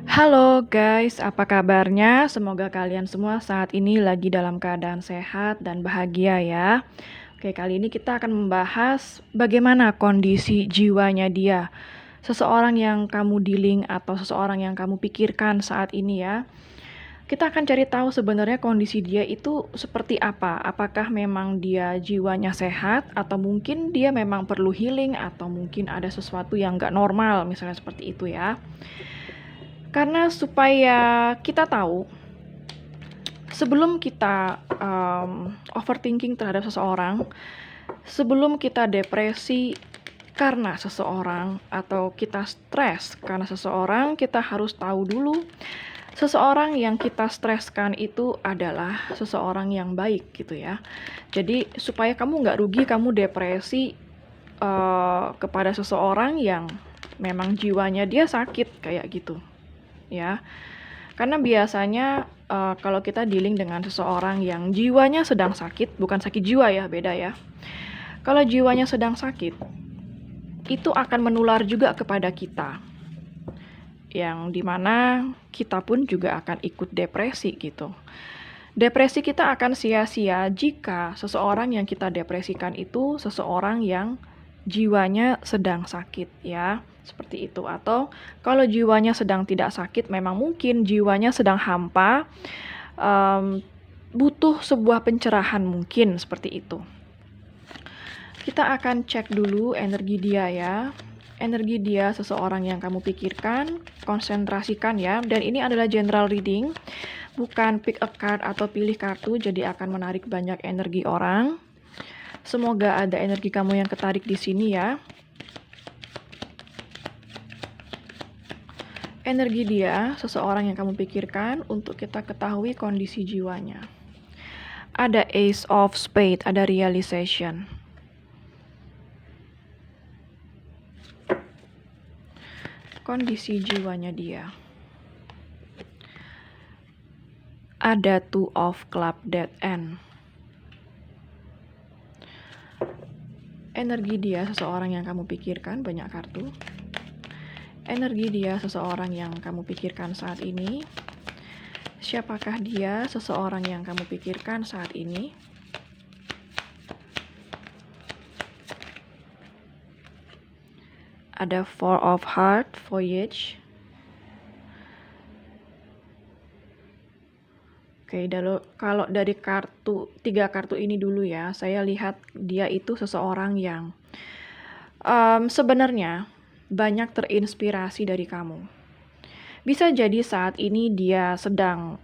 Halo guys, apa kabarnya? Semoga kalian semua saat ini lagi dalam keadaan sehat dan bahagia ya. Oke, kali ini kita akan membahas bagaimana kondisi jiwanya dia. Seseorang yang kamu dealing atau seseorang yang kamu pikirkan saat ini ya. Kita akan cari tahu sebenarnya kondisi dia itu seperti apa. Apakah memang dia jiwanya sehat atau mungkin dia memang perlu healing atau mungkin ada sesuatu yang nggak normal misalnya seperti itu ya. Karena supaya kita tahu, sebelum kita overthinking terhadap seseorang, sebelum kita depresi karena seseorang, atau kita stres karena seseorang, kita harus tahu dulu seseorang yang kita streskan itu adalah seseorang yang baik gitu ya. Jadi supaya kamu nggak rugi, kamu depresi kepada seseorang yang memang jiwanya dia sakit kayak gitu ya. Karena biasanya kalau kita dealing dengan seseorang yang jiwanya sedang sakit, bukan sakit jiwa ya, beda ya. Kalau jiwanya sedang sakit, itu akan menular juga kepada kita. Yang dimana kita pun juga akan ikut depresi gitu. Depresi kita akan sia-sia jika seseorang yang kita depresikan itu seseorang yang jiwanya sedang sakit ya, seperti itu. Atau kalau jiwanya sedang tidak sakit, memang mungkin jiwanya sedang hampa, butuh sebuah pencerahan mungkin seperti itu. Kita akan cek dulu energi dia ya. Energi dia seseorang yang kamu pikirkan, konsentrasikan ya. Dan ini adalah general reading, bukan pick a card atau pilih kartu, jadi akan menarik banyak energi orang. Semoga ada energi kamu yang ketarik di sini ya. Energi dia, seseorang yang kamu pikirkan, untuk kita ketahui kondisi jiwanya. Ada Ace of Spades, ada realization. Kondisi jiwanya dia. Ada Two of Club, Dead End. Energi dia, seseorang yang kamu pikirkan, banyak kartu. Energi dia, seseorang yang kamu pikirkan saat ini. Siapakah dia, seseorang yang kamu pikirkan saat ini? Ada Four of Hearts, Voyage. Oke, kalau dari tiga kartu ini dulu ya, saya lihat dia itu seseorang yang sebenarnya banyak terinspirasi dari kamu. Bisa jadi saat ini dia sedang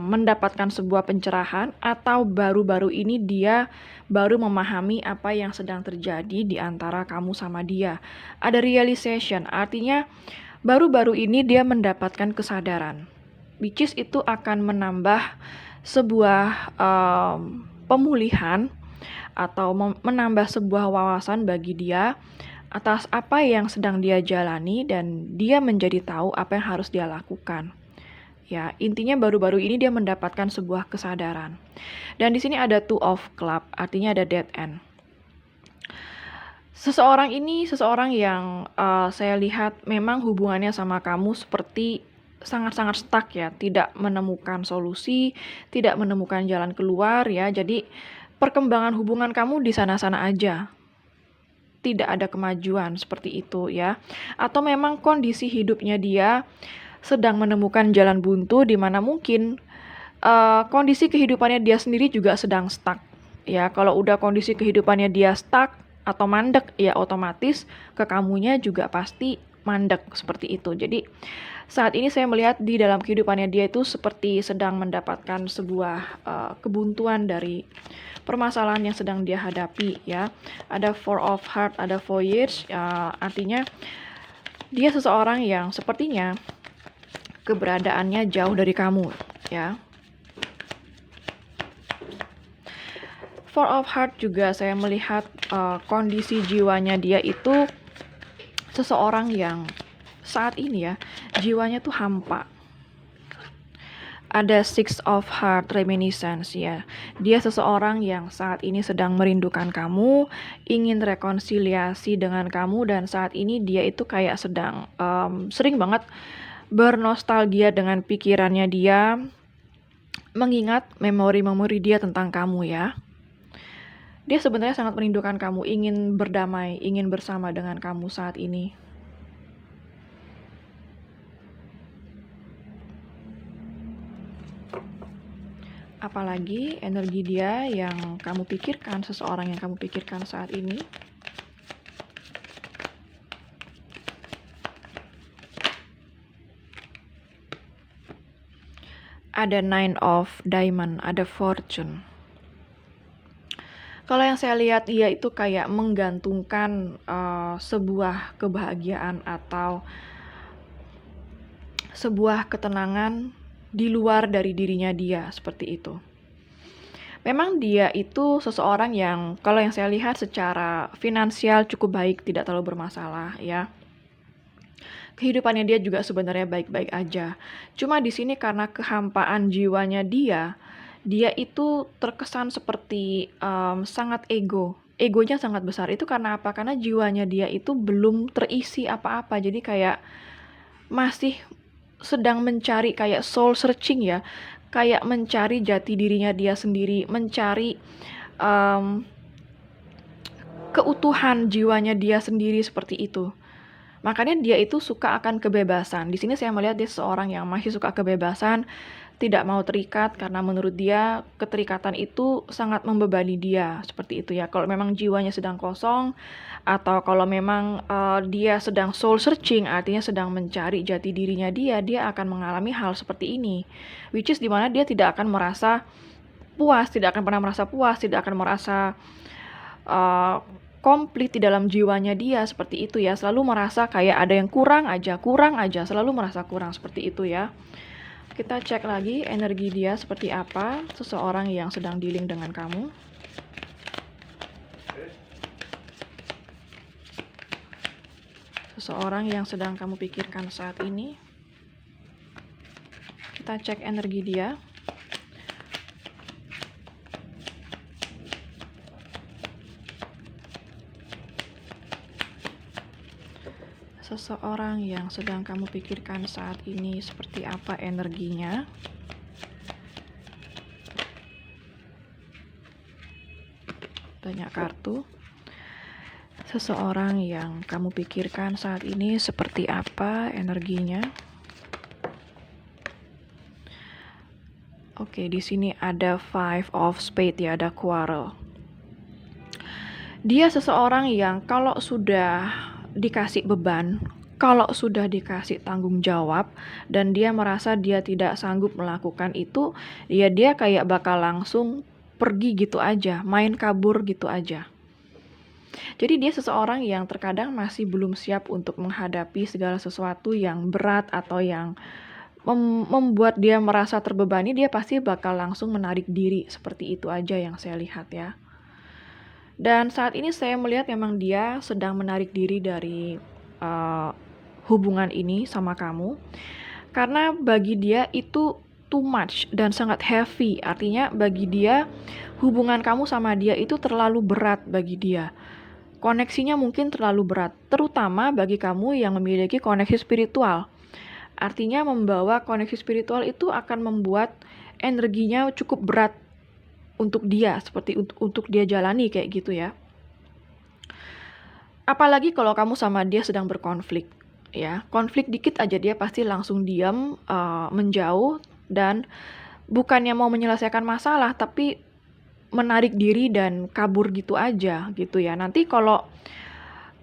mendapatkan sebuah pencerahan, atau baru-baru ini dia baru memahami apa yang sedang terjadi di antara kamu sama dia. Ada realization, artinya baru-baru ini dia mendapatkan kesadaran. Which is itu akan menambah sebuah pemulihan atau menambah sebuah wawasan bagi dia atas apa yang sedang dia jalani, dan dia menjadi tahu apa yang harus dia lakukan. Ya, intinya baru-baru ini dia mendapatkan sebuah kesadaran. Dan di sini ada Two of Club, artinya ada dead end. Seseorang ini seseorang yang saya lihat memang hubungannya sama kamu seperti sangat-sangat stuck ya, tidak menemukan solusi, tidak menemukan jalan keluar ya. Jadi perkembangan hubungan kamu di sana-sana aja. Tidak ada kemajuan seperti itu ya. Atau memang kondisi hidupnya dia sedang menemukan jalan buntu, di mana mungkin kondisi kehidupannya dia sendiri juga sedang stuck. Ya, kalau udah kondisi kehidupannya dia stuck atau mandek, ya otomatis ke kamunya juga pasti mandek seperti itu. Jadi saat ini saya melihat di dalam kehidupannya dia itu seperti sedang mendapatkan sebuah kebuntuan dari permasalahan yang sedang dia hadapi ya. Ada Four of Hearts, ada Voyage, artinya dia seseorang yang sepertinya keberadaannya jauh dari kamu ya. Four of Hearts juga saya melihat kondisi jiwanya dia itu seseorang yang saat ini ya jiwanya tuh hampa. Ada Six of Hearts, reminiscence ya. Dia seseorang yang saat ini sedang merindukan kamu, ingin rekonsiliasi dengan kamu, dan saat ini dia itu kayak sedang sering banget bernostalgia dengan pikirannya dia, mengingat memori-memori dia tentang kamu ya. Dia sebenarnya sangat merindukan kamu, ingin berdamai, ingin bersama dengan kamu saat ini. Apalagi energi dia yang kamu pikirkan, seseorang yang kamu pikirkan saat ini. Ada Nine of Diamond, ada Fortune. Kalau yang saya lihat dia itu kayak menggantungkan sebuah kebahagiaan atau sebuah ketenangan di luar dari dirinya dia, seperti itu. Memang dia itu seseorang yang kalau yang saya lihat secara finansial cukup baik, tidak terlalu bermasalah ya. Kehidupannya dia juga sebenarnya baik-baik aja. Cuma di sini karena kehampaan jiwanya dia itu terkesan seperti sangat egonya sangat besar. Itu karena apa? Karena jiwanya dia itu belum terisi apa-apa. Jadi kayak masih sedang mencari kayak soul searching ya. Kayak mencari jati dirinya dia sendiri, mencari keutuhan jiwanya dia sendiri seperti itu. Makanya dia itu suka akan kebebasan. Di sini saya melihat dia seorang yang masih suka kebebasan, tidak mau terikat karena menurut dia keterikatan itu sangat membebani dia, seperti itu ya. Kalau memang jiwanya sedang kosong atau kalau memang dia sedang soul searching, artinya sedang mencari jati dirinya dia akan mengalami hal seperti ini. Which is dimana dia tidak akan merasa puas, tidak akan pernah merasa puas, tidak akan merasa komplit di dalam jiwanya dia, seperti itu ya. Selalu merasa kayak ada yang kurang aja, selalu merasa kurang, seperti itu ya. Kita cek lagi energi dia seperti apa, seseorang yang sedang dealing dengan kamu. Seseorang yang sedang kamu pikirkan saat ini. Kita cek energi dia. Seseorang yang sedang kamu pikirkan saat ini seperti apa energinya. Banyak kartu. Seseorang yang kamu pikirkan saat ini seperti apa energinya. Oke, di sini ada Five of Spades ya, ada quarrel. Dia seseorang yang kalau sudah dikasih beban, kalau sudah dikasih tanggung jawab dan dia merasa dia tidak sanggup melakukan itu, dia kayak bakal langsung pergi gitu aja, main kabur gitu aja. Jadi dia seseorang yang terkadang masih belum siap untuk menghadapi segala sesuatu yang berat atau yang membuat dia merasa terbebani, dia pasti bakal langsung menarik diri, seperti itu aja yang saya lihat ya. Dan saat ini saya melihat memang dia sedang menarik diri dari hubungan ini sama kamu. Karena bagi dia itu too much dan sangat heavy. Artinya bagi dia hubungan kamu sama dia itu terlalu berat bagi dia. Koneksinya mungkin terlalu berat, terutama bagi kamu yang memiliki koneksi spiritual. Artinya membawa koneksi spiritual itu akan membuat energinya cukup berat untuk dia, seperti untuk dia jalani kayak gitu ya. Apalagi kalau kamu sama dia sedang berkonflik, ya. Konflik dikit aja dia pasti langsung diam, menjauh, dan bukannya mau menyelesaikan masalah, tapi menarik diri dan kabur gitu aja, gitu ya. Nanti kalau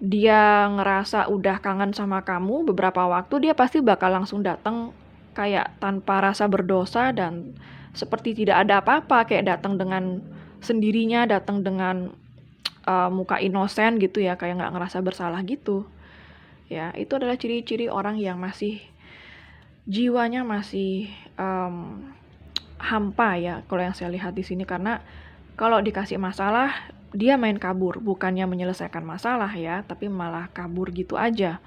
dia ngerasa udah kangen sama kamu beberapa waktu, dia pasti bakal langsung datang kayak tanpa rasa berdosa dan seperti tidak ada apa-apa, kayak datang dengan sendirinya, datang dengan muka inosen gitu ya, kayak nggak ngerasa bersalah gitu. Ya, itu adalah ciri-ciri orang yang masih jiwanya masih hampa ya, kalau yang saya lihat di sini. Karena kalau dikasih masalah dia main kabur, bukannya menyelesaikan masalah ya, tapi malah kabur gitu aja.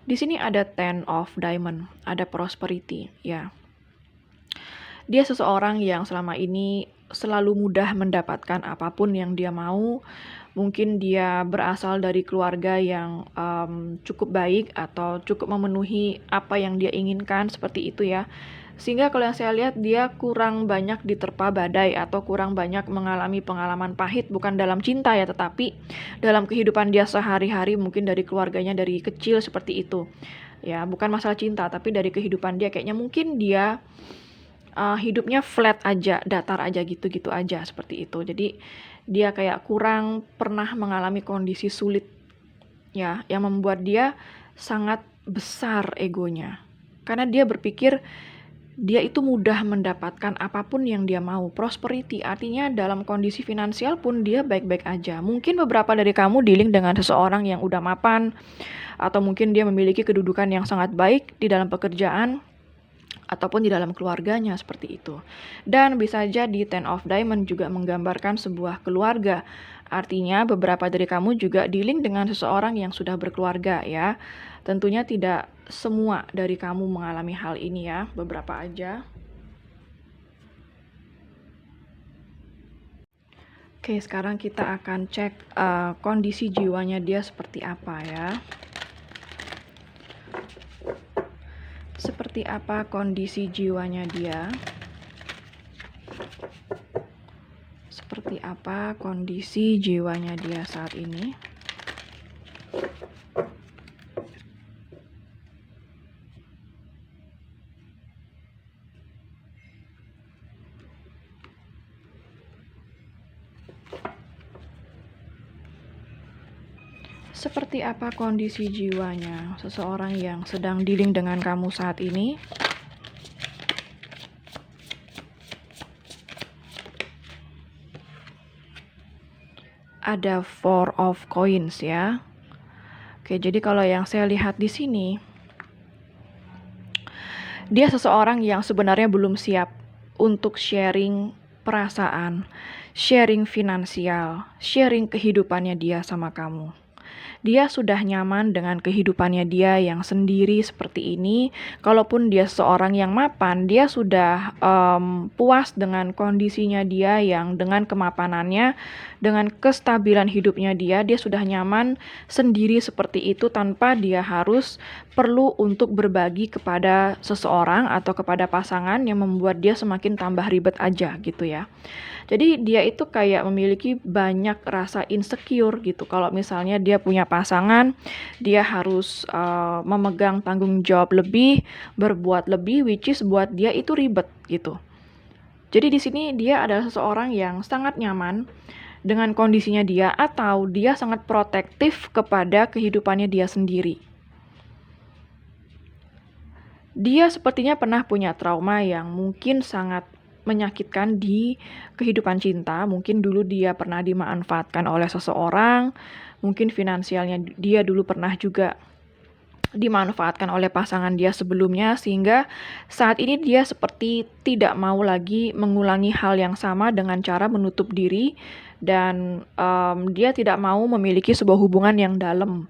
Di sini ada Ten of Diamond, ada prosperity ya. Dia seseorang yang selama ini selalu mudah mendapatkan apapun yang dia mau, Mungkin dia berasal dari keluarga yang cukup baik atau cukup memenuhi apa yang dia inginkan, seperti itu ya. Sehingga kalau yang saya lihat dia kurang banyak diterpa badai atau kurang banyak mengalami pengalaman pahit, bukan dalam cinta ya, tetapi dalam kehidupan dia sehari-hari, mungkin dari keluarganya dari kecil seperti itu. Ya, bukan masalah cinta, tapi dari kehidupan dia kayaknya mungkin dia hidupnya flat aja, datar aja gitu-gitu aja seperti itu. Jadi dia kayak kurang pernah mengalami kondisi sulit ya, yang membuat dia sangat besar egonya. Karena dia berpikir dia itu mudah mendapatkan apapun yang dia mau. Prosperity artinya dalam kondisi finansial pun dia baik-baik aja. Mungkin beberapa dari kamu dealing dengan seseorang yang udah mapan, atau mungkin dia memiliki kedudukan yang sangat baik di dalam pekerjaan ataupun di dalam keluarganya, seperti itu. Dan bisa jadi Ten of Diamond juga menggambarkan sebuah keluarga. Artinya beberapa dari kamu juga dealing dengan seseorang yang sudah berkeluarga ya. Tentunya tidak semua dari kamu mengalami hal ini ya, beberapa aja. Oke, sekarang kita akan cek kondisi jiwanya dia seperti apa ya. Seperti apa kondisi jiwanya dia? Seperti apa kondisi jiwanya dia saat ini? Seperti apa kondisi jiwanya seseorang yang sedang dealing dengan kamu saat ini? Ada Four of Coins ya. Oke, jadi kalau yang saya lihat di sini, dia seseorang yang sebenarnya belum siap untuk sharing perasaan, sharing finansial, sharing kehidupannya dia sama kamu. Dia sudah nyaman dengan kehidupannya dia yang sendiri seperti ini. Kalaupun dia seorang yang mapan, dia sudah puas dengan kondisinya dia yang dengan kemapanannya, dengan kestabilan hidupnya dia sudah nyaman sendiri seperti itu tanpa dia harus perlu untuk berbagi kepada seseorang atau kepada pasangan yang membuat dia semakin tambah ribet aja gitu ya. Jadi dia itu kayak memiliki banyak rasa insecure gitu. Kalau misalnya dia punya pasangan, dia harus memegang tanggung jawab lebih, berbuat lebih, which is buat dia itu ribet gitu. Jadi di sini dia adalah seseorang yang sangat nyaman dengan kondisinya dia, atau dia sangat protektif kepada kehidupannya dia sendiri. Dia sepertinya pernah punya trauma yang mungkin sangat menyakitkan di kehidupan cinta. Mungkin dulu dia pernah dimanfaatkan oleh seseorang, mungkin finansialnya dia dulu pernah juga dimanfaatkan oleh pasangan dia sebelumnya, sehingga saat ini dia seperti tidak mau lagi mengulangi hal yang sama dengan cara menutup diri, dan dia tidak mau memiliki sebuah hubungan yang dalam,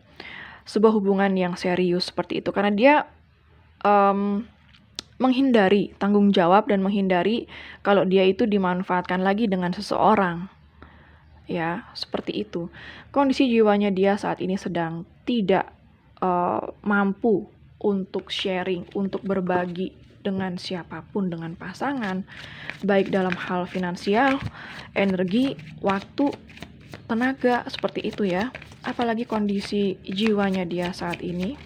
sebuah hubungan yang serius seperti itu, karena dia menghindari tanggung jawab dan menghindari kalau dia itu dimanfaatkan lagi dengan seseorang. Ya, seperti itu. Kondisi jiwanya dia saat ini sedang tidak mampu untuk sharing, untuk berbagi dengan siapapun, dengan pasangan, baik dalam hal finansial, energi, waktu, tenaga, seperti itu ya. Apalagi kondisi jiwanya dia saat ini.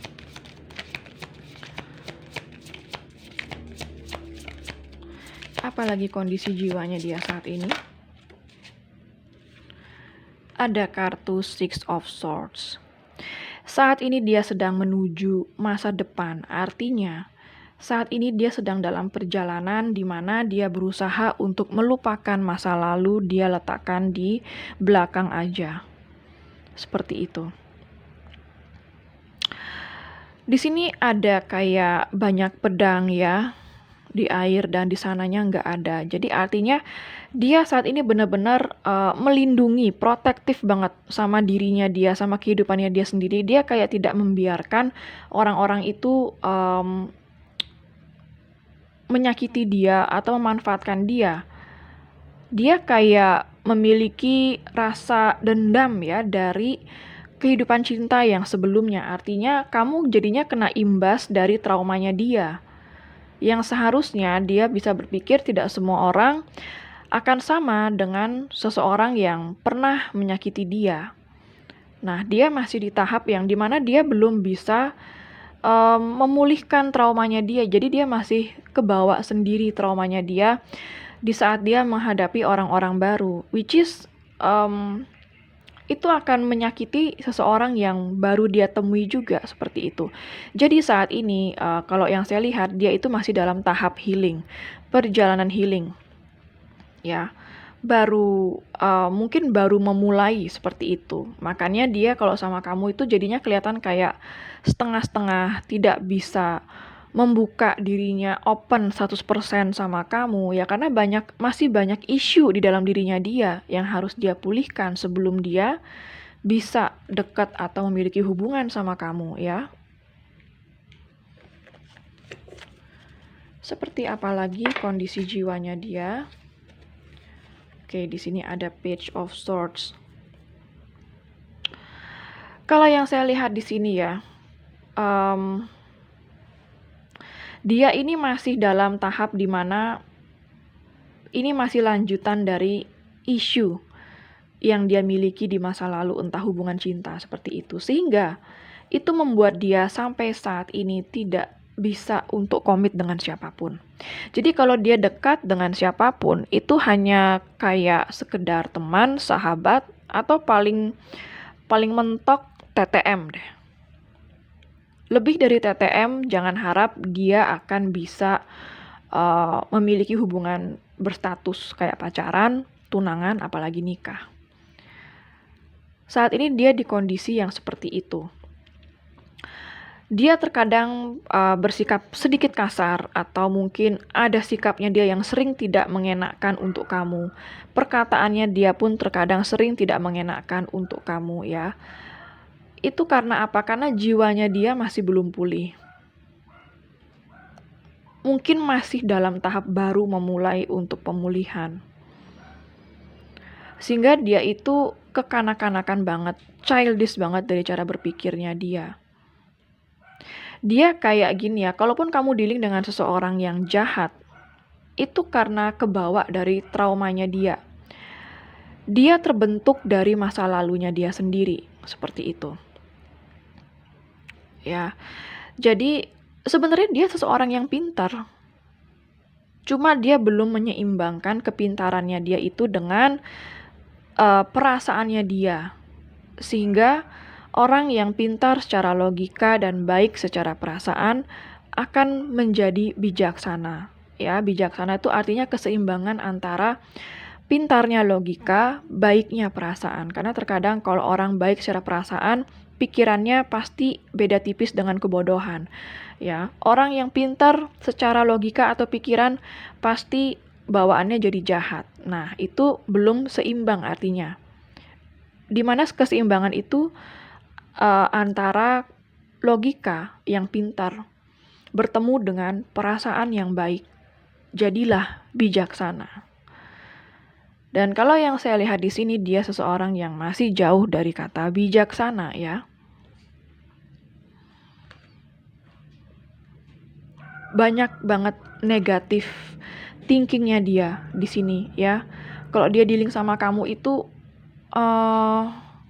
Apalagi kondisi jiwanya dia saat ini. Ada kartu Six of Swords. Saat ini dia sedang menuju masa depan. Artinya, saat ini dia sedang dalam perjalanan di mana dia berusaha untuk melupakan masa lalu, dia letakkan di belakang aja. Seperti itu. Di sini ada kayak banyak pedang ya di air, dan di sananya nggak ada. Jadi artinya dia saat ini benar-benar melindungi, protektif banget sama dirinya dia, sama kehidupannya dia sendiri. Dia kayak tidak membiarkan orang-orang itu menyakiti dia atau memanfaatkan dia. Dia kayak memiliki rasa dendam ya dari kehidupan cinta yang sebelumnya. Artinya kamu jadinya kena imbas dari traumanya dia. Yang seharusnya dia bisa berpikir tidak semua orang akan sama dengan seseorang yang pernah menyakiti dia. Nah, dia masih di tahap yang dimana dia belum bisa memulihkan traumanya dia. Jadi dia masih kebawa sendiri traumanya dia di saat dia menghadapi orang-orang baru, which is itu akan menyakiti seseorang yang baru dia temui juga seperti itu. Jadi saat ini kalau yang saya lihat dia itu masih dalam tahap healing, perjalanan healing. Ya, mungkin baru memulai seperti itu. Makanya dia kalau sama kamu itu jadinya kelihatan kayak setengah-setengah, tidak bisa membuka dirinya open 100% sama kamu ya, karena masih banyak isu di dalam dirinya dia yang harus dia pulihkan sebelum dia bisa dekat atau memiliki hubungan sama kamu ya. Seperti apa lagi kondisi jiwanya dia? Oke, di sini ada Page of Swords. Kalau yang saya lihat di sini ya, dia ini masih dalam tahap dimana ini masih lanjutan dari isu yang dia miliki di masa lalu, entah hubungan cinta seperti itu. Sehingga itu membuat dia sampai saat ini tidak bisa untuk komit dengan siapapun. Jadi kalau dia dekat dengan siapapun itu hanya kayak sekedar teman, sahabat, atau paling mentok TTM deh. Lebih dari TTM, jangan harap dia akan bisa memiliki hubungan berstatus kayak pacaran, tunangan, apalagi nikah. Saat ini dia di kondisi yang seperti itu. Dia terkadang bersikap sedikit kasar atau mungkin ada sikapnya dia yang sering tidak mengenakkan untuk kamu. Perkataannya dia pun terkadang sering tidak mengenakkan untuk kamu ya. Itu karena apa? Karena jiwanya dia masih belum pulih. Mungkin masih dalam tahap baru memulai untuk pemulihan. Sehingga dia itu kekanak-kanakan banget, childish banget dari cara berpikirnya dia. Dia kayak gini ya, kalaupun kamu dealing dengan seseorang yang jahat, itu karena kebawa dari traumanya dia. Dia terbentuk dari masa lalunya dia sendiri, seperti itu. Ya, jadi sebenarnya dia seseorang yang pintar. Cuma dia belum menyeimbangkan kepintarannya dia itu dengan perasaannya dia. Sehingga orang yang pintar secara logika dan baik secara perasaan akan menjadi bijaksana. Ya, bijaksana itu artinya keseimbangan antara pintarnya logika, baiknya perasaan. Karena terkadang kalau orang baik secara perasaan, pikirannya pasti beda tipis dengan kebodohan. Ya, orang yang pintar secara logika atau pikiran pasti bawaannya jadi jahat. Nah, itu belum seimbang artinya. Di mana keseimbangan itu antara logika yang pintar bertemu dengan perasaan yang baik. Jadilah bijaksana. Dan kalau yang saya lihat di sini dia seseorang yang masih jauh dari kata bijaksana ya. Banyak banget negatif thinkingnya dia di sini ya. Kalau dia dealing sama kamu itu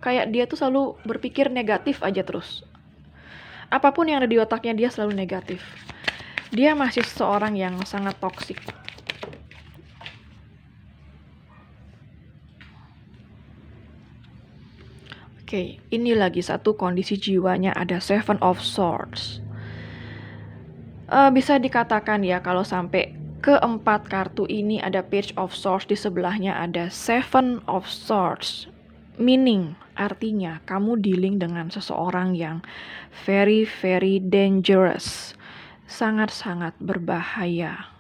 kayak dia tuh selalu berpikir negatif aja terus. Apapun yang ada di otaknya dia selalu negatif. Dia masih seorang yang sangat toksik. Oke, ini lagi satu kondisi jiwanya ada Seven of Swords. Bisa dikatakan ya kalau sampai keempat kartu ini ada Page of Swords, di sebelahnya ada Seven of Swords. Meaning, artinya kamu dealing dengan seseorang yang very very dangerous, sangat-sangat berbahaya.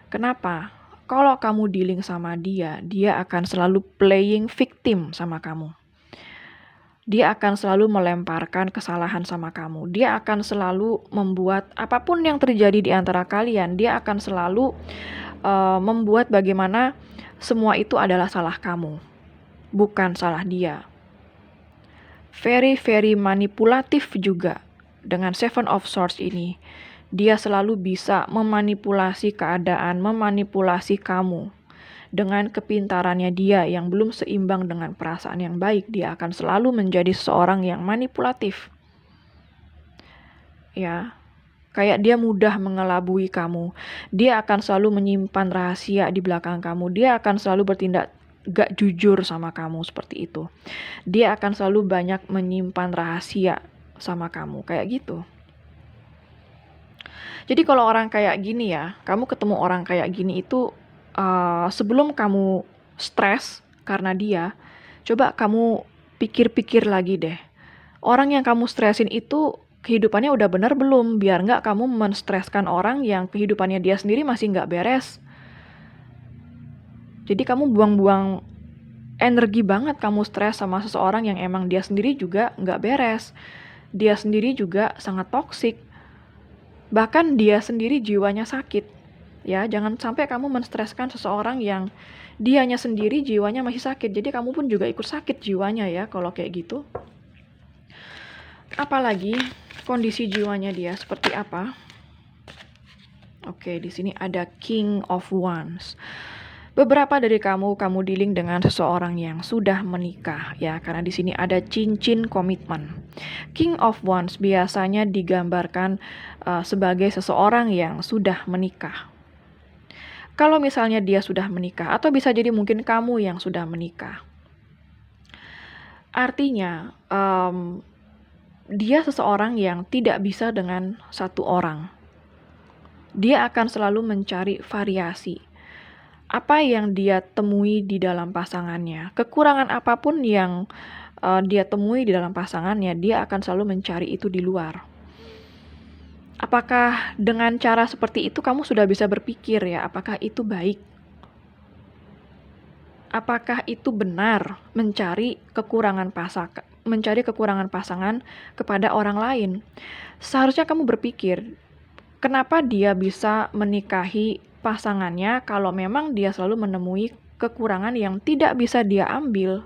Kenapa? Kalau kamu dealing sama dia akan selalu playing victim sama kamu. Dia akan selalu melemparkan kesalahan sama kamu. Dia akan selalu membuat apapun yang terjadi di antara kalian, dia akan selalu membuat bagaimana semua itu adalah salah kamu, bukan salah dia. Very very manipulatif juga dengan Seven of Swords ini. Dia selalu bisa memanipulasi keadaan, memanipulasi kamu. Dengan kepintarannya dia yang belum seimbang dengan perasaan yang baik, dia akan selalu menjadi seorang yang manipulatif. Ya, kayak dia mudah mengelabui kamu. Dia akan selalu menyimpan rahasia di belakang kamu. Dia akan selalu bertindak gak jujur sama kamu seperti itu. Dia akan selalu banyak menyimpan rahasia sama kamu, kayak gitu. Jadi kalau orang kayak gini ya, kamu ketemu orang kayak gini itu sebelum kamu stres karena dia, coba kamu pikir-pikir lagi deh. Orang yang kamu stresin itu kehidupannya udah bener belum? Biar nggak kamu menstreskan orang yang kehidupannya dia sendiri masih nggak beres. Jadi kamu buang-buang energi banget kamu stres sama seseorang yang emang dia sendiri juga nggak beres. Dia sendiri juga sangat toksik. Bahkan dia sendiri jiwanya sakit. Ya, jangan sampai kamu menstreskan seseorang yang dianya sendiri jiwanya masih sakit. Jadi kamu pun juga ikut sakit jiwanya ya kalau kayak gitu. Apalagi kondisi jiwanya dia seperti apa? Oke, di sini ada King of Wands. Beberapa dari kamu dealing dengan seseorang yang sudah menikah ya, karena di sini ada cincin komitmen. King of Wands biasanya digambarkan sebagai seseorang yang sudah menikah. Kalau misalnya dia sudah menikah, atau bisa jadi mungkin kamu yang sudah menikah. Artinya, dia seseorang yang tidak bisa dengan satu orang. Dia akan selalu mencari variasi. Apa yang dia temui di dalam pasangannya, kekurangan apapun yang dia temui di dalam pasangannya, dia akan selalu mencari itu di luar. Apakah dengan cara seperti itu kamu sudah bisa berpikir ya, apakah itu baik? Apakah itu benar mencari kekurangan pasangan kepada orang lain? Seharusnya kamu berpikir, kenapa dia bisa menikahi pasangannya kalau memang dia selalu menemui kekurangan yang tidak bisa dia ambil?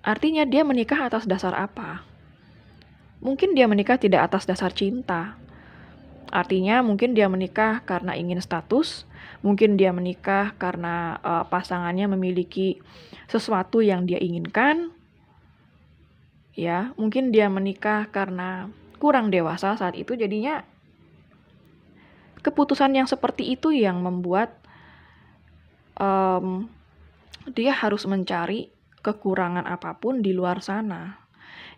Artinya dia menikah atas dasar apa? Mungkin dia menikah tidak atas dasar cinta. Artinya mungkin dia menikah karena ingin status, mungkin dia menikah karena pasangannya memiliki sesuatu yang dia inginkan. Ya, mungkin dia menikah karena kurang dewasa saat itu, jadinya keputusan yang seperti itu yang membuat dia harus mencari kekurangan apapun di luar sana.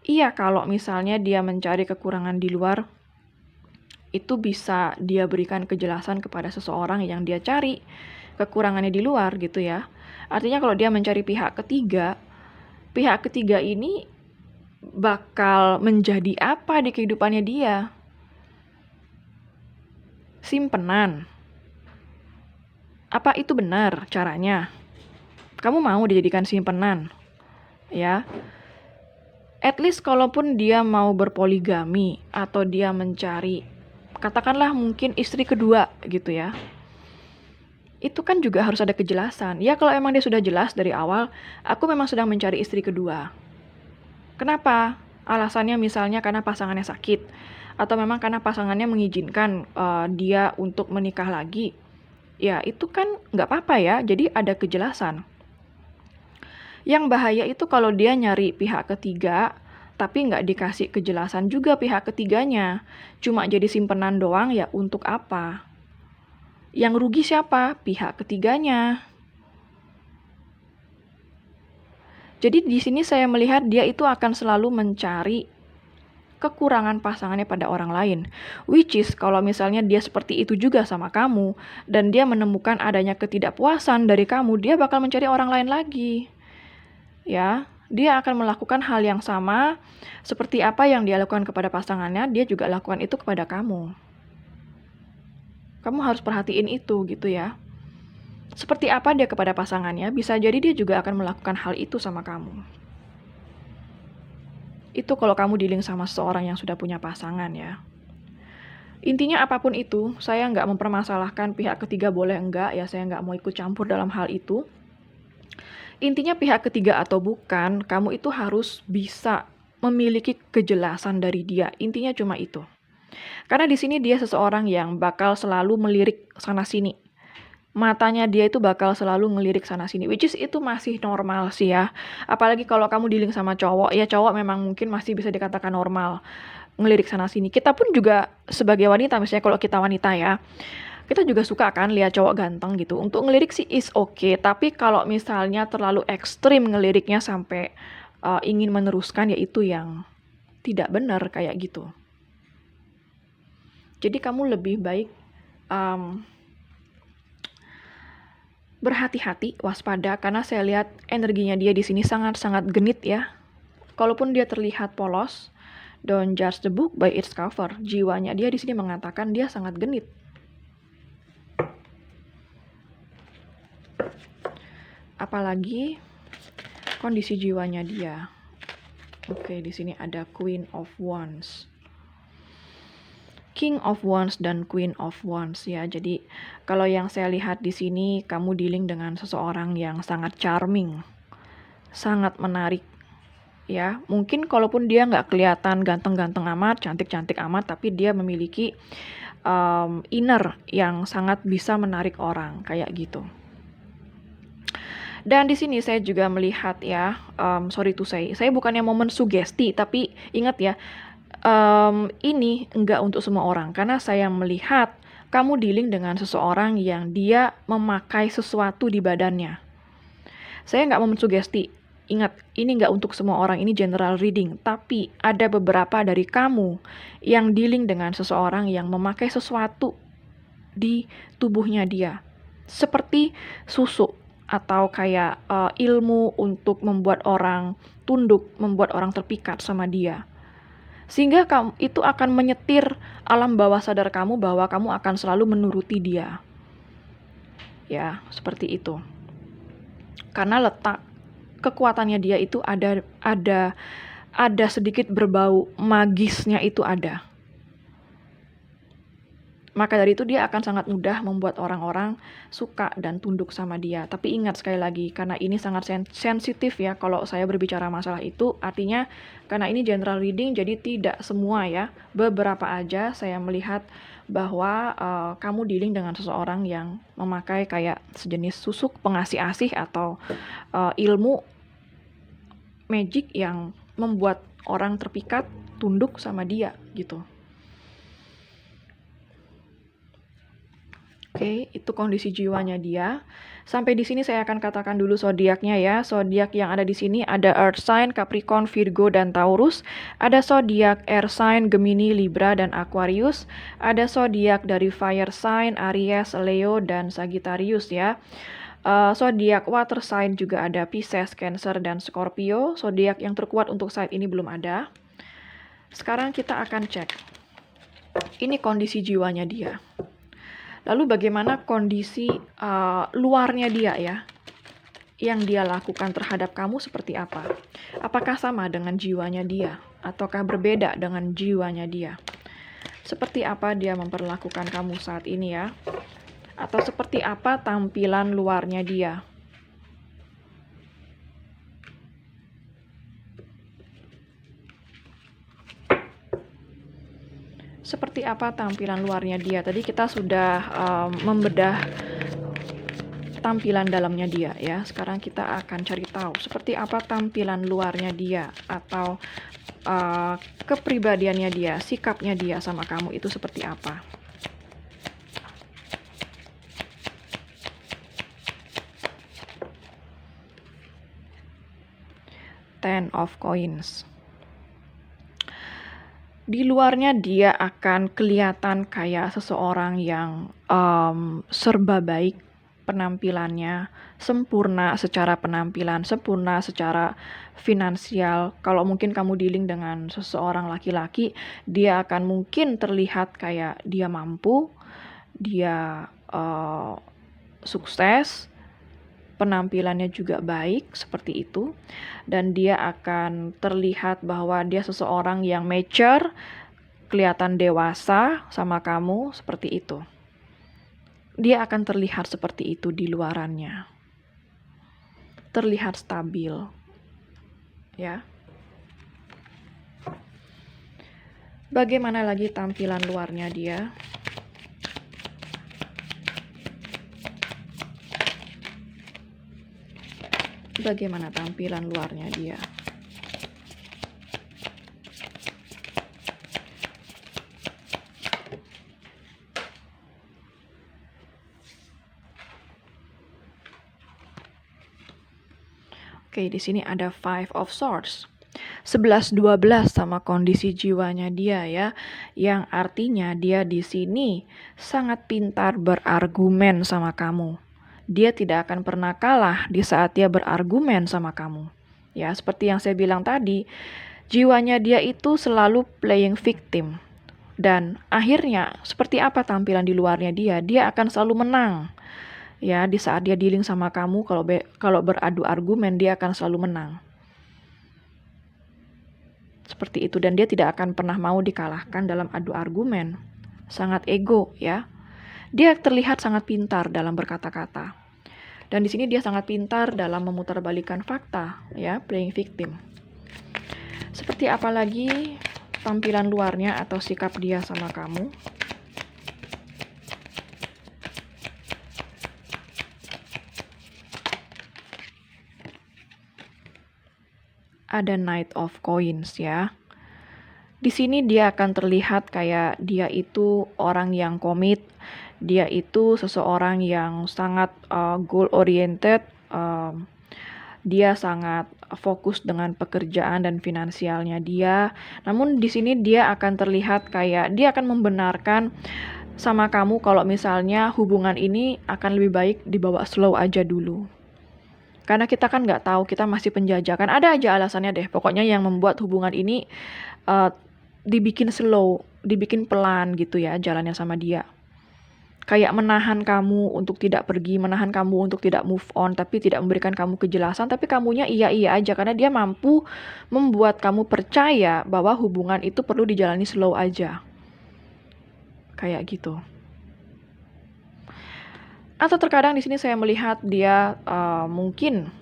Iya, kalau misalnya dia mencari kekurangan di luar, itu bisa dia berikan kejelasan kepada seseorang yang dia cari kekurangannya di luar gitu ya. Artinya kalau dia mencari pihak ketiga ini bakal menjadi apa di kehidupannya dia? Simpenan. Apa itu benar caranya? Kamu mau dijadikan simpenan? Ya. At least kalaupun dia mau berpoligami atau dia mencari, katakanlah mungkin istri kedua gitu ya. Itu kan juga harus ada kejelasan. Ya kalau emang dia sudah jelas dari awal, aku memang sedang mencari istri kedua. Kenapa? Alasannya misalnya karena pasangannya sakit, atau memang karena pasangannya mengizinkan dia untuk menikah lagi. Ya itu kan nggak apa-apa ya, jadi ada kejelasan. Yang bahaya itu kalau dia nyari pihak ketiga, tapi nggak dikasih kejelasan juga pihak ketiganya. Cuma jadi simpenan doang, ya untuk apa? Yang rugi siapa? Pihak ketiganya. Jadi di sini saya melihat dia itu akan selalu mencari kekurangan pasangannya pada orang lain. Which is kalau misalnya dia seperti itu juga sama kamu, dan dia menemukan adanya ketidakpuasan dari kamu, dia bakal mencari orang lain lagi. Ya, dia akan melakukan hal yang sama seperti apa yang dia lakukan kepada pasangannya, dia juga lakukan itu kepada kamu. Kamu harus perhatiin itu gitu ya. Seperti apa dia kepada pasangannya, bisa jadi dia juga akan melakukan hal itu sama kamu. Itu kalau kamu dealing sama seseorang yang sudah punya pasangan ya. Intinya apapun itu, saya nggak mempermasalahkan pihak ketiga boleh enggak, ya saya nggak mau ikut campur dalam hal itu. Intinya pihak ketiga atau bukan, kamu itu harus bisa memiliki kejelasan dari dia. Intinya cuma itu. Karena di sini dia seseorang yang bakal selalu melirik sana sini. Matanya dia itu bakal selalu ngelirik sana sini, which is itu masih normal sih ya. Apalagi kalau kamu dealing sama cowok, ya cowok memang mungkin masih bisa dikatakan normal ngelirik sana sini. Kita pun juga sebagai wanita, misalnya kalau kita wanita ya, kita juga suka kan lihat cowok ganteng gitu. Untuk ngelirik sih is okay, tapi kalau misalnya terlalu ekstrim ngeliriknya sampai ingin meneruskan, ya itu yang tidak benar kayak gitu. Jadi kamu lebih baik berhati-hati, waspada, karena saya lihat energinya dia di sini sangat-sangat genit ya. Kalaupun dia terlihat polos, don't judge the book by its cover. Jiwanya dia di sini mengatakan dia sangat genit. Apalagi kondisi jiwanya dia. Oke, di sini ada Queen of Wands, King of Wands dan Queen of Wands ya. Jadi kalau yang saya lihat di sini, kamu dealing dengan seseorang yang sangat charming, sangat menarik ya. Mungkin kalaupun dia nggak kelihatan ganteng-ganteng amat, cantik-cantik amat, tapi dia memiliki inner yang sangat bisa menarik orang kayak gitu. Dan di sini saya juga melihat ya, sorry to say, saya bukannya mau mensugesti, tapi ingat ya, ini enggak untuk semua orang, karena saya melihat kamu dealing dengan seseorang yang dia memakai sesuatu di badannya. Saya nggak mau mensugesti, ingat, ini nggak untuk semua orang, ini general reading, tapi ada beberapa dari kamu yang dealing dengan seseorang yang memakai sesuatu di tubuhnya dia, seperti susu, atau kayak ilmu untuk membuat orang tunduk, membuat orang terpikat sama dia. Sehingga kamu itu akan menyetir alam bawah sadar kamu bahwa kamu akan selalu menuruti dia. Ya, seperti itu. Karena letak kekuatannya dia itu ada sedikit berbau magisnya itu ada. Maka dari itu dia akan sangat mudah membuat orang-orang suka dan tunduk sama dia. Tapi ingat sekali lagi, karena ini sangat sensitif ya kalau saya berbicara masalah itu. Artinya karena ini general reading, jadi tidak semua ya. Beberapa aja saya melihat bahwa kamu dealing dengan seseorang yang memakai kayak sejenis susuk pengasih asih atau ilmu magic yang membuat orang terpikat, tunduk sama dia gitu. Oke, itu kondisi jiwanya dia. Sampai di sini saya akan katakan dulu zodiaknya ya. Zodiak yang ada di sini ada Earth sign, Capricorn, Virgo, dan Taurus. Ada zodiak Air sign, Gemini, Libra, dan Aquarius. Ada zodiak dari Fire sign, Aries, Leo, dan Sagittarius ya. Zodiak Water sign juga ada Pisces, Cancer, dan Scorpio. Zodiak yang terkuat untuk saat ini belum ada. Sekarang kita akan cek. Ini kondisi jiwanya dia. Lalu bagaimana kondisi luarnya dia ya, yang dia lakukan terhadap kamu seperti apa? Apakah sama dengan jiwanya dia? Ataukah berbeda dengan jiwanya dia? Seperti apa dia memperlakukan kamu saat ini ya? Atau seperti apa tampilan luarnya dia? Seperti apa tampilan luarnya dia? Tadi kita sudah membedah tampilan dalamnya dia ya. Sekarang kita akan cari tahu seperti apa tampilan luarnya dia, atau kepribadiannya dia, sikapnya dia sama kamu itu seperti apa. Ten of Coins. Di luarnya dia akan kelihatan kayak seseorang yang serba baik penampilannya, sempurna secara penampilan, sempurna secara finansial. Kalau mungkin kamu dealing dengan seseorang laki-laki, dia akan mungkin terlihat kayak dia mampu, dia sukses, penampilannya juga baik seperti itu, dan dia akan terlihat bahwa dia seseorang yang mature, kelihatan dewasa sama kamu seperti itu. Dia akan terlihat seperti itu di luarannya. Terlihat stabil. Ya. Bagaimana lagi tampilan luarnya dia? Bagaimana tampilan luarnya dia? Oke, di sini ada Five of Swords. 11-12 sama kondisi jiwanya dia ya. Yang artinya dia di sini sangat pintar berargumen sama kamu. Dia tidak akan pernah kalah di saat dia berargumen sama kamu. Ya, seperti yang saya bilang tadi, jiwanya dia itu selalu playing victim. Dan akhirnya, seperti apa tampilan di luarnya dia? Dia akan selalu menang. Ya, di saat dia dealing sama kamu, kalau beradu argumen, dia akan selalu menang. Seperti itu, dan dia tidak akan pernah mau dikalahkan dalam adu argumen. Sangat ego, ya. Dia terlihat sangat pintar dalam berkata-kata. Dan di sini dia sangat pintar dalam memutarbalikkan fakta, ya, playing victim. Seperti apa lagi tampilan luarnya atau sikap dia sama kamu? Ada Knight of Coins ya. Di sini dia akan terlihat kayak dia itu orang yang komit, dia itu seseorang yang sangat goal oriented, dia sangat fokus dengan pekerjaan dan finansialnya dia. Namun di sini dia akan terlihat kayak dia akan membenarkan sama kamu kalau misalnya hubungan ini akan lebih baik dibawa slow aja dulu. Karena kita kan nggak tahu, kita masih penjajakan. Ada aja alasannya deh. Pokoknya yang membuat hubungan ini dibikin slow, dibikin pelan gitu ya jalannya sama dia. Kayak menahan kamu untuk tidak pergi, menahan kamu untuk tidak move on, tapi tidak memberikan kamu kejelasan, tapi kamunya iya-iya aja. Karena dia mampu membuat kamu percaya bahwa hubungan itu perlu dijalani slow aja. Kayak gitu. Atau terkadang di sini saya melihat dia mungkin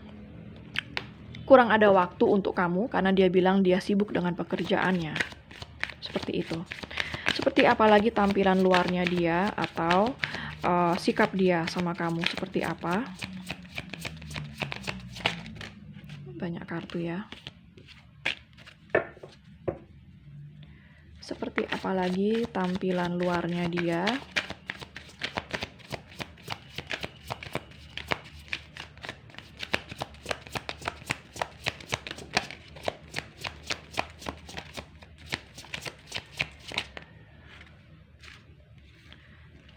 kurang ada waktu untuk kamu karena dia bilang dia sibuk dengan pekerjaannya. Seperti itu. Seperti apa lagi tampilan luarnya dia atau sikap dia sama kamu seperti apa? Banyak kartu ya. Seperti apa lagi tampilan luarnya dia?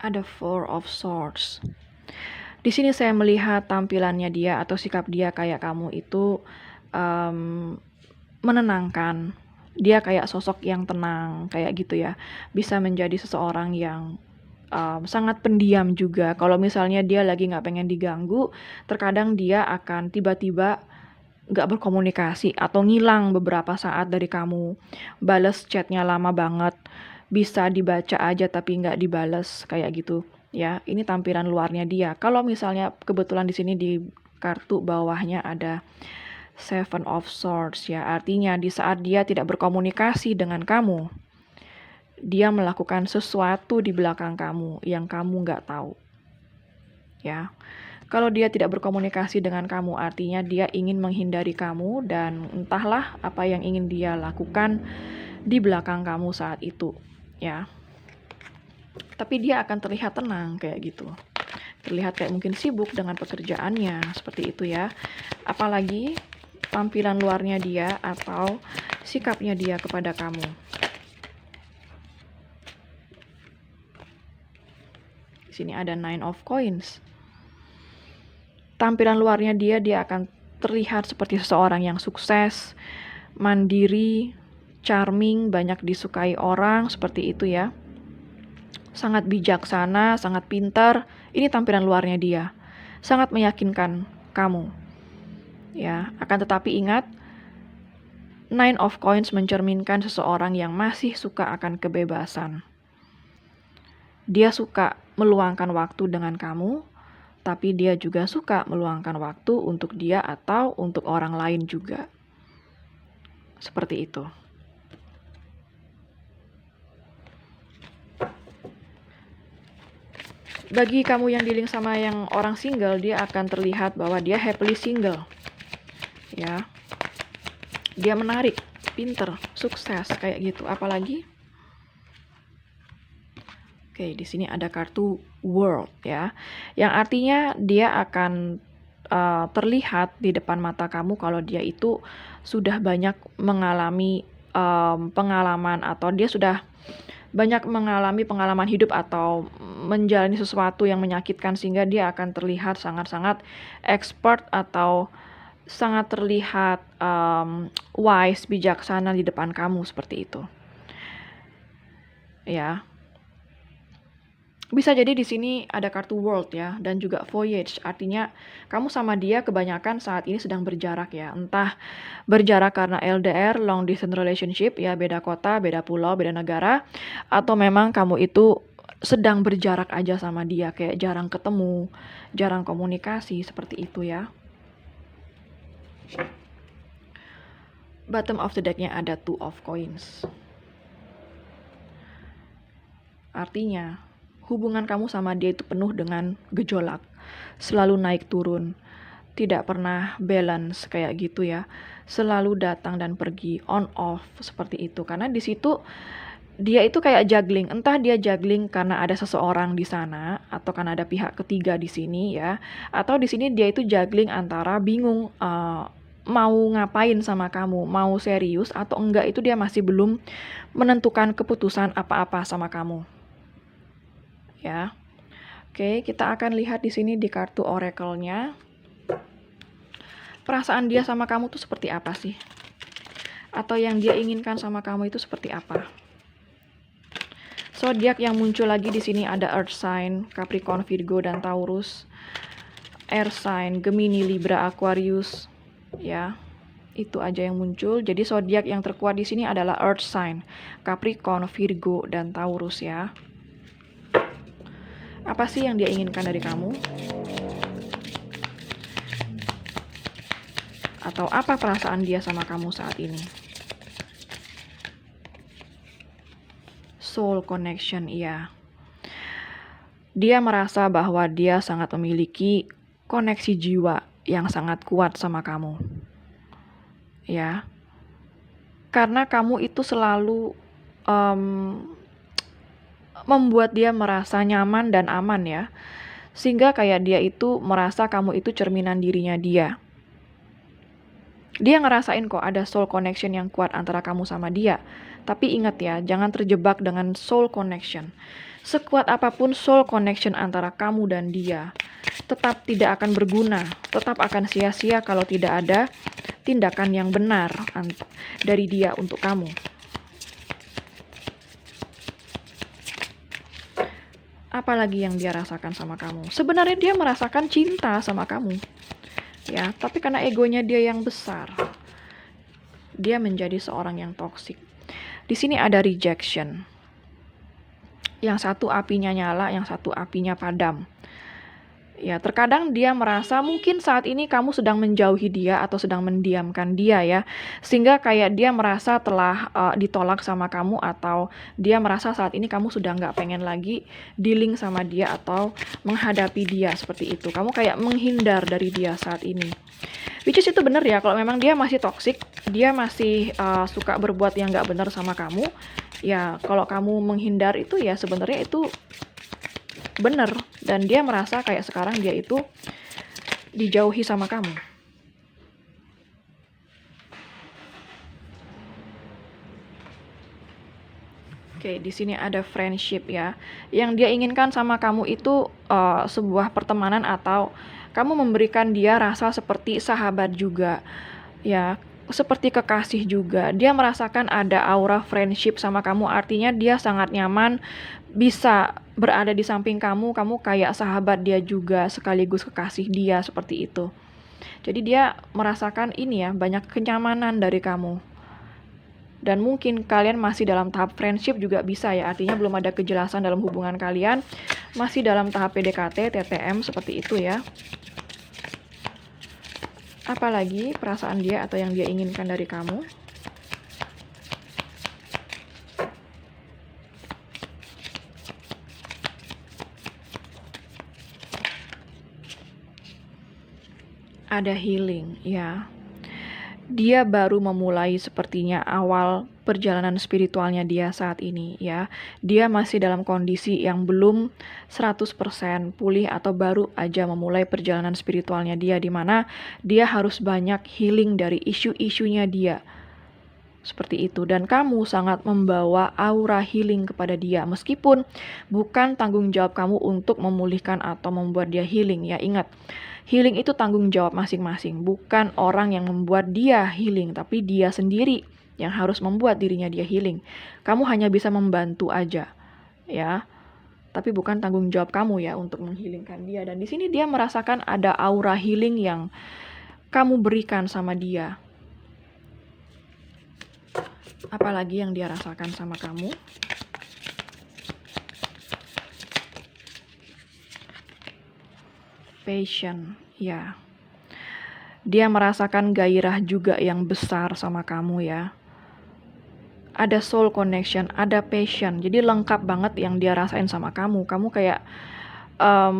Ada Four of Swords. Di sini saya melihat tampilannya dia atau sikap dia kayak kamu itu menenangkan. Dia kayak sosok yang tenang, kayak gitu ya. Bisa menjadi seseorang yang sangat pendiam juga. Kalau misalnya dia lagi nggak pengen diganggu, terkadang dia akan tiba-tiba nggak berkomunikasi atau ngilang beberapa saat dari kamu. Bales chatnya lama banget, bisa dibaca aja tapi nggak dibales kayak gitu. Ya, ini tampilan luarnya dia. Kalau misalnya kebetulan di sini di kartu bawahnya ada Seven of Swords ya, artinya di saat dia tidak berkomunikasi dengan kamu, dia melakukan sesuatu di belakang kamu yang kamu nggak tahu. Ya, kalau dia tidak berkomunikasi dengan kamu, artinya dia ingin menghindari kamu dan entahlah apa yang ingin dia lakukan di belakang kamu saat itu. Ya, tapi dia akan terlihat tenang kayak gitu. Terlihat kayak mungkin sibuk dengan pekerjaannya, seperti itu ya. Apalagi tampilan luarnya dia atau sikapnya dia kepada kamu. Di sini ada Nine of Coins. Tampilan luarnya dia akan terlihat seperti seseorang yang sukses, mandiri, charming, banyak disukai orang, seperti itu ya. Sangat bijaksana, sangat pintar. Ini tampilan luarnya dia. Sangat meyakinkan kamu. Ya, akan tetapi ingat, Nine of Coins mencerminkan seseorang yang masih suka akan kebebasan. Dia suka meluangkan waktu dengan kamu, tapi dia juga suka meluangkan waktu untuk dia atau untuk orang lain juga. Seperti itu. Bagi kamu yang dealing sama yang orang single, dia akan terlihat bahwa dia happily single. Ya. Dia menarik, pinter, sukses kayak gitu. Apalagi? Oke, di sini ada kartu World ya. Yang artinya dia akan terlihat di depan mata kamu kalau dia itu sudah banyak mengalami pengalaman, atau dia sudah banyak mengalami pengalaman hidup atau menjalani sesuatu yang menyakitkan, sehingga dia akan terlihat sangat-sangat expert atau sangat terlihat wise, bijaksana di depan kamu, seperti itu. Ya. Bisa jadi di sini ada kartu World ya, dan juga Voyage. Artinya kamu sama dia kebanyakan saat ini sedang berjarak ya. Entah berjarak karena LDR, long distance relationship ya, beda kota, beda pulau, beda negara, atau memang kamu itu sedang berjarak aja sama dia, kayak jarang ketemu, jarang komunikasi, seperti itu ya. Bottom of the deck-nya ada Two of Coins. Artinya hubungan kamu sama dia itu penuh dengan gejolak, selalu naik turun, tidak pernah balance kayak gitu ya, selalu datang dan pergi, on off seperti itu. Karena di situ dia itu kayak juggling, entah dia juggling karena ada seseorang di sana atau karena ada pihak ketiga di sini ya, atau di sini dia itu juggling antara bingung mau ngapain sama kamu, mau serius atau enggak, itu dia masih belum menentukan keputusan apa-apa sama kamu. Ya. Oke, kita akan lihat di sini di kartu oracle-nya. Perasaan dia sama kamu tuh seperti apa sih? Atau yang dia inginkan sama kamu itu seperti apa? Zodiak yang muncul lagi di sini ada Earth sign, Capricorn, Virgo, dan Taurus. Air sign, Gemini, Libra, Aquarius. Ya. Itu aja yang muncul. Jadi zodiak yang terkuat di sini adalah Earth sign, Capricorn, Virgo, dan Taurus ya. Apa sih yang dia inginkan dari kamu? Atau apa perasaan dia sama kamu saat ini? Soul connection, iya. Dia merasa bahwa dia sangat memiliki koneksi jiwa yang sangat kuat sama kamu. Ya. Karena kamu itu selalu membuat dia merasa nyaman dan aman ya. Sehingga kayak dia itu merasa kamu itu cerminan dirinya dia. Dia ngerasain kok ada soul connection yang kuat antara kamu sama dia. Tapi ingat ya, jangan terjebak dengan soul connection. Sekuat apapun soul connection antara kamu dan dia, tetap tidak akan berguna, tetap akan sia-sia kalau tidak ada tindakan yang benar dari dia untuk kamu. Apalagi yang dia rasakan sama kamu? Sebenarnya dia merasakan cinta sama kamu. Ya, tapi karena egonya dia yang besar, dia menjadi seorang yang toksik. Di sini ada rejection. Yang satu apinya nyala, yang satu apinya padam. Ya, terkadang dia merasa mungkin saat ini kamu sedang menjauhi dia atau sedang mendiamkan dia ya. Sehingga kayak dia merasa telah ditolak sama kamu, atau dia merasa saat ini kamu sudah nggak pengen lagi dealing sama dia atau menghadapi dia seperti itu. Kamu kayak menghindar dari dia saat ini. Which is itu bener ya, kalau memang dia masih toxic, dia masih suka berbuat yang nggak benar sama kamu. Ya, kalau kamu menghindar itu ya sebenarnya itu bener, dan dia merasa kayak sekarang dia itu dijauhi sama kamu. Oke, di sini ada friendship ya. Yang dia inginkan sama kamu itu sebuah pertemanan, atau kamu memberikan dia rasa seperti sahabat juga. Ya, seperti kekasih juga. Dia merasakan ada aura friendship sama kamu, artinya dia sangat nyaman bisa berada di samping kamu kayak sahabat dia juga sekaligus kekasih dia, seperti itu. Jadi dia merasakan ini ya, banyak kenyamanan dari kamu. Dan mungkin kalian masih dalam tahap friendship juga bisa ya, artinya belum ada kejelasan dalam hubungan kalian, masih dalam tahap PDKT, TTM, seperti itu ya. Apalagi perasaan dia atau yang dia inginkan dari kamu? Ada healing, ya. Dia baru memulai sepertinya awal perjalanan spiritualnya dia saat ini ya. Dia masih dalam kondisi yang belum 100% pulih atau baru aja memulai perjalanan spiritualnya dia, di mana dia harus banyak healing dari isu-isunya dia. Seperti itu, dan kamu sangat membawa aura healing kepada dia, meskipun bukan tanggung jawab kamu untuk memulihkan atau membuat dia healing ya. Ingat, healing itu tanggung jawab masing-masing, bukan orang yang membuat dia healing, tapi dia sendiri yang harus membuat dirinya dia healing. Kamu hanya bisa membantu aja, ya. Tapi bukan tanggung jawab kamu ya untuk menghilingkan dia. Dan di sini dia merasakan ada aura healing yang kamu berikan sama dia. Apalagi yang dia rasakan sama kamu? Passion, ya. Dia merasakan gairah juga yang besar sama kamu ya. Ada soul connection, ada passion. Jadi lengkap banget yang dia rasain sama kamu. Kamu kayak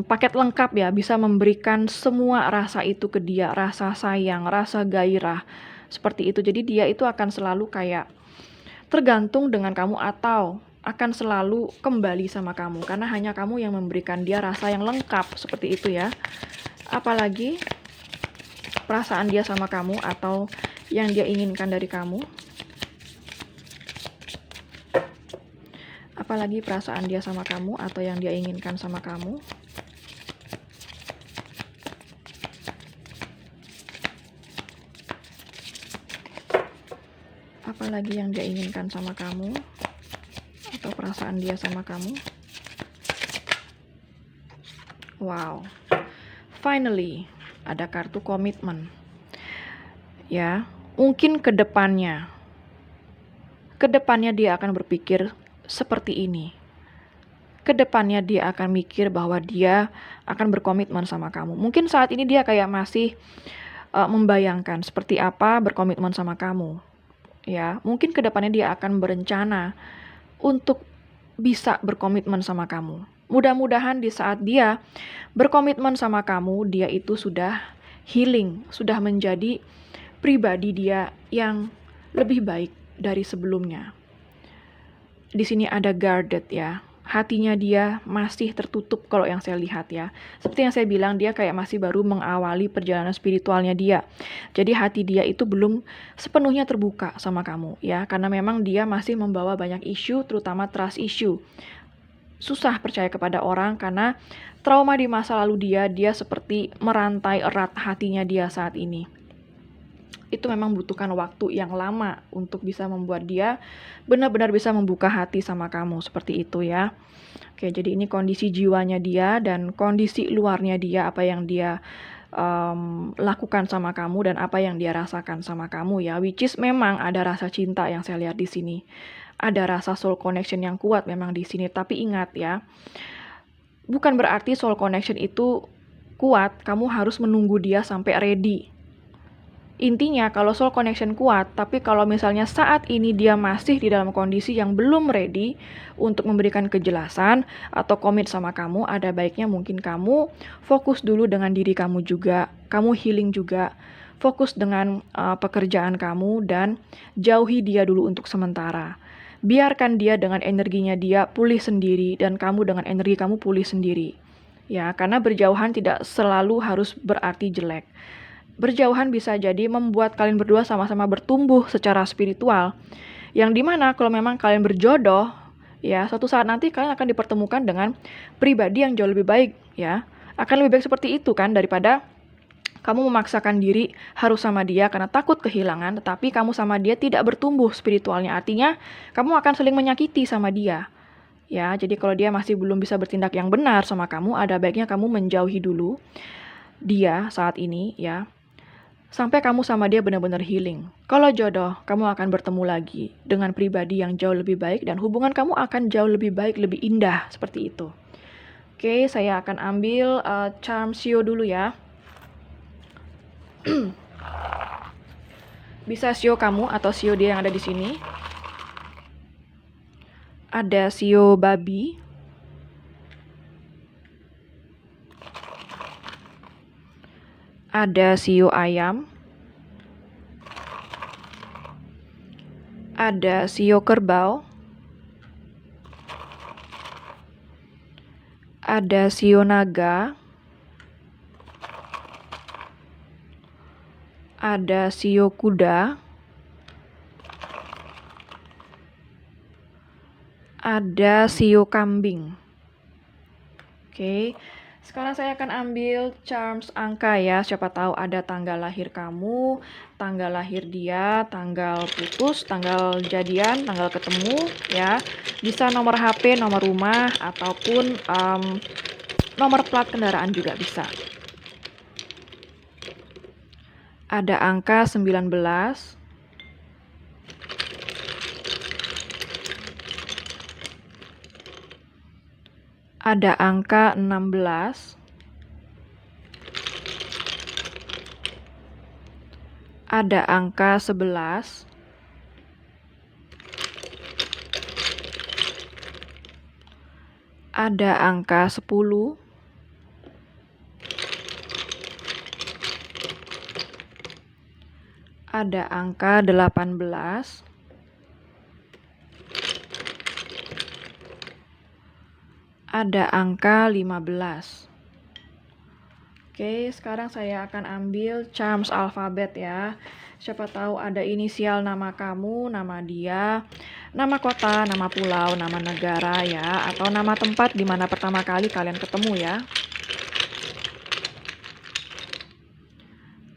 paket lengkap ya, bisa memberikan semua rasa itu ke dia, rasa sayang, rasa gairah. Seperti itu. Jadi dia itu akan selalu kayak tergantung dengan kamu atau akan selalu kembali sama kamu, karena hanya kamu yang memberikan dia rasa yang lengkap, seperti itu ya. Apalagi perasaan dia sama kamu atau yang dia inginkan dari kamu? Apalagi perasaan dia sama kamu atau yang dia inginkan sama kamu? Apalagi yang dia inginkan sama kamu atau perasaan dia sama kamu? Wow, finally ada kartu komitmen ya. Mungkin kedepannya dia akan berpikir seperti ini. Kedepannya dia akan mikir bahwa dia akan berkomitmen sama kamu. Mungkin saat ini dia kayak masih membayangkan seperti apa berkomitmen sama kamu ya. Mungkin kedepannya dia akan berencana untuk bisa berkomitmen sama kamu. Mudah-mudahan di saat dia berkomitmen sama kamu, dia itu sudah healing, sudah menjadi pribadi dia yang lebih baik dari sebelumnya. Di sini ada guarded ya. Hatinya dia masih tertutup kalau yang saya lihat ya. Seperti yang saya bilang, dia kayak masih baru mengawali perjalanan spiritualnya dia. Jadi hati dia itu belum sepenuhnya terbuka sama kamu ya. Karena memang dia masih membawa banyak isu, terutama trust issue. Susah percaya kepada orang karena trauma di masa lalu dia seperti merantai erat hatinya dia saat ini. Itu memang membutuhkan waktu yang lama untuk bisa membuat dia benar-benar bisa membuka hati sama kamu, seperti itu ya. Oke, jadi ini kondisi jiwanya dia dan kondisi luarnya dia, apa yang dia lakukan sama kamu dan apa yang dia rasakan sama kamu ya. Which is memang ada rasa cinta yang saya lihat di sini. Ada rasa soul connection yang kuat memang di sini, tapi ingat ya, bukan berarti soul connection itu kuat, kamu harus menunggu dia sampai ready. Intinya kalau soul connection kuat, tapi kalau misalnya saat ini dia masih di dalam kondisi yang belum ready untuk memberikan kejelasan atau komit sama kamu, ada baiknya mungkin kamu fokus dulu dengan diri kamu juga, kamu healing juga, fokus dengan pekerjaan kamu dan jauhi dia dulu untuk sementara. Biarkan dia dengan energinya dia pulih sendiri dan kamu dengan energi kamu pulih sendiri. Ya, karena berjauhan tidak selalu harus berarti jelek. Berjauhan bisa jadi membuat kalian berdua sama-sama bertumbuh secara spiritual. Yang dimana kalau memang kalian berjodoh, ya suatu saat nanti kalian akan dipertemukan dengan pribadi yang jauh lebih baik, ya. Akan lebih baik seperti itu kan daripada kamu memaksakan diri harus sama dia karena takut kehilangan, tetapi kamu sama dia tidak bertumbuh spiritualnya. Artinya kamu akan saling menyakiti sama dia. Ya, jadi kalau dia masih belum bisa bertindak yang benar sama kamu, ada baiknya kamu menjauhi dulu dia saat ini, ya. sampai kamu sama dia benar-benar healing. Kalau jodoh, kamu akan bertemu lagi dengan pribadi yang jauh lebih baik dan hubungan kamu akan jauh lebih baik, lebih indah seperti itu. Oke, saya akan ambil charm Sio dulu ya. Bisa Sio kamu atau Sio dia yang ada di sini. Ada Sio babi. Ada Sio ayam. Ada Sio kerbau. Ada Sio naga. Ada Sio kuda. Ada Sio kambing. Oke. Sekarang saya akan ambil charms angka ya. Siapa tahu ada tanggal lahir kamu, tanggal lahir dia, tanggal putus, tanggal jadian, tanggal ketemu ya. Bisa nomor HP, nomor rumah, ataupun nomor plat kendaraan juga bisa. Ada angka 19. Ada angka 16. Ada angka 11. Ada angka 10. Ada angka 18. Ada angka 15. Oke, sekarang saya akan ambil charms alfabet ya. Siapa tahu ada inisial nama kamu, nama dia, nama kota, nama pulau, nama negara ya, atau nama tempat di mana pertama kali kalian ketemu ya.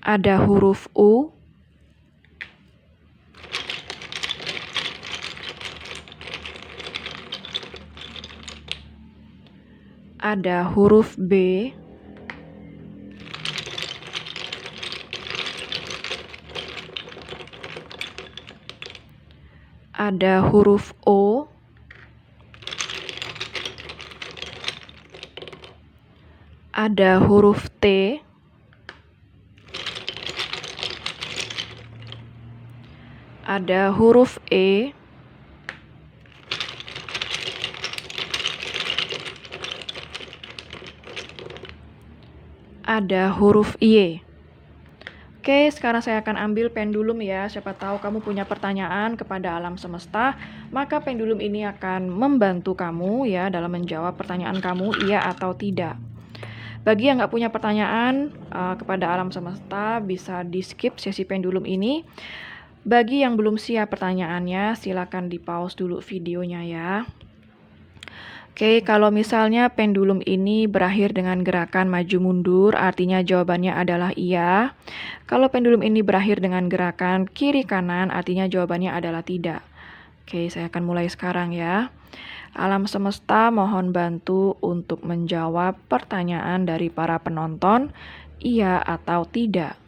Ada huruf U. Ada huruf B. Ada huruf O. Ada huruf T. Ada huruf E. Ada huruf Y. Oke, sekarang saya akan ambil pendulum ya. Siapa tahu kamu punya pertanyaan kepada alam semesta, maka pendulum ini akan membantu kamu ya dalam menjawab pertanyaan kamu, iya atau tidak. Bagi yang nggak punya pertanyaan kepada alam semesta, bisa di-skip sesi pendulum ini. Bagi yang belum siap pertanyaannya, silakan di-pause dulu videonya ya. Oke, kalau misalnya pendulum ini berakhir dengan gerakan maju mundur, artinya jawabannya adalah iya. Kalau pendulum ini berakhir dengan gerakan kiri kanan, artinya jawabannya adalah tidak. Oke, saya akan mulai sekarang ya. Alam semesta mohon bantu untuk menjawab pertanyaan dari para penonton, iya atau tidak.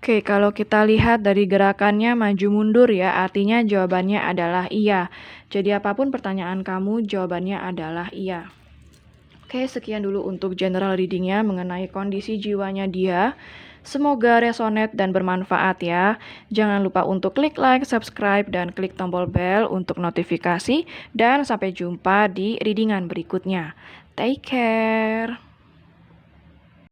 Oke, kalau kita lihat dari gerakannya maju mundur ya, artinya jawabannya adalah iya. Jadi apapun pertanyaan kamu, jawabannya adalah iya. Oke, sekian dulu untuk general readingnya mengenai kondisi jiwanya dia. Semoga resonate dan bermanfaat ya. Jangan lupa untuk klik like, subscribe, dan klik tombol bell untuk notifikasi. Dan sampai jumpa di readingan berikutnya. Take care.